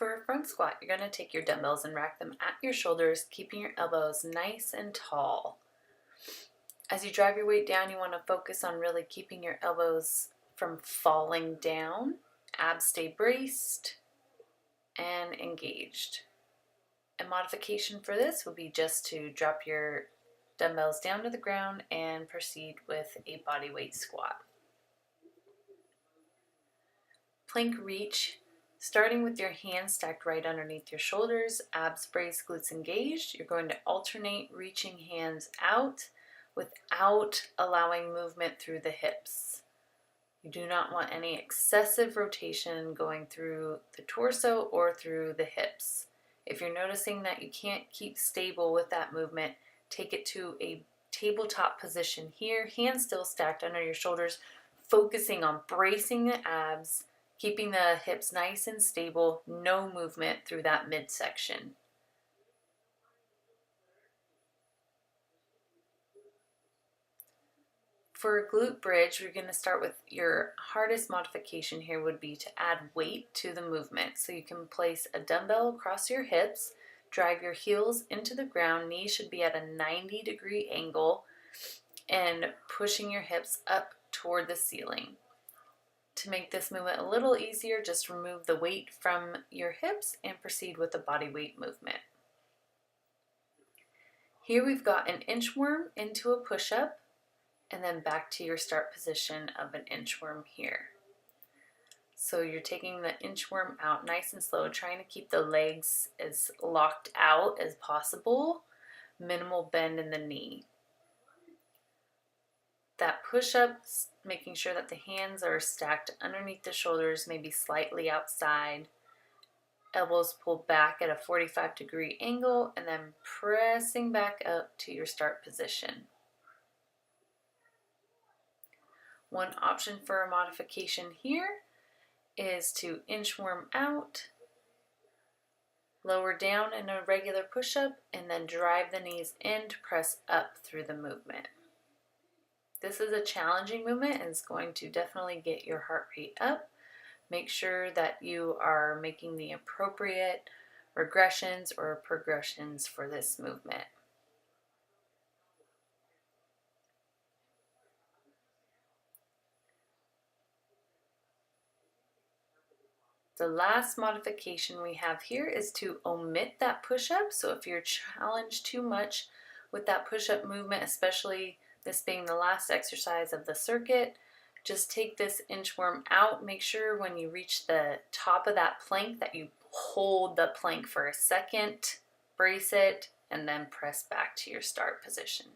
For a front squat, you're going to take your dumbbells and rack them at your shoulders, keeping your elbows nice and tall. As you drive your weight down, you want to focus on really keeping your elbows from falling down. Abs stay braced and engaged. A modification for this would be just to drop your dumbbells down to the ground and proceed with a body weight squat. Plank reach, starting with your hands stacked right underneath your shoulders, abs braced, glutes engaged. You're going to alternate reaching hands out without allowing movement through the hips. You do not want any excessive rotation going through the torso or through the hips. If you're noticing that you can't keep stable with that movement, take it to a tabletop position here, hands still stacked under your shoulders, focusing on bracing the abs, keeping the hips nice and stable, no movement through that midsection. For a glute bridge, we're going to start with your hardest modification here would be to add weight to the movement. So you can place a dumbbell across your hips, drag your heels into the ground, knees should be at a 90-degree angle, and pushing your hips up toward the ceiling. To make this movement a little easier, just remove the weight from your hips and proceed with the body weight movement. Here we've got an inchworm into a push-up, and then back to your start position of an inchworm here. So you're taking the inchworm out nice and slow, trying to keep the legs as locked out as possible, minimal bend in the knee. That push-up, making sure that the hands are stacked underneath the shoulders, maybe slightly outside. Elbows pulled back at a 45-degree angle, and then pressing back up to your start position. One option for a modification here is to inchworm out, lower down in a regular push-up, and then drive the knees in to press up through the movement. This is a challenging movement and it's going to definitely get your heart rate up. Make sure that you are making the appropriate regressions or progressions for this movement. The last modification we have here is to omit that push-up. So if you're challenged too much with that push-up movement, especially this being the last exercise of the circuit, just take this inchworm out. Make sure when you reach the top of that plank that you hold the plank for a second, brace it, and then press back to your start position.